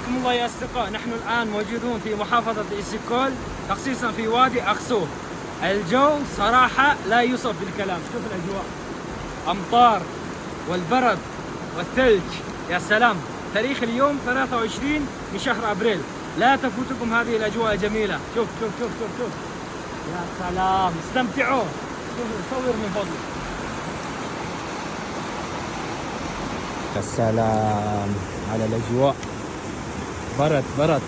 حياكم الله يا أصدقاء. نحن الآن موجودون في محافظة إسيكول، تخصيصا في وادي أخسوف. الجو صراحة لا يوصف بالكلام. شوف الأجواء، أمطار والبرد والثلج، يا سلام. تاريخ اليوم 23 من شهر أبريل. لا تفوتكم هذه الأجواء الجميلة. شوف شوف شوف شوف شوف، يا سلام، استمتعوا. شوفوا، صور من فضلك. يا سلام على الأجواء، برد برد.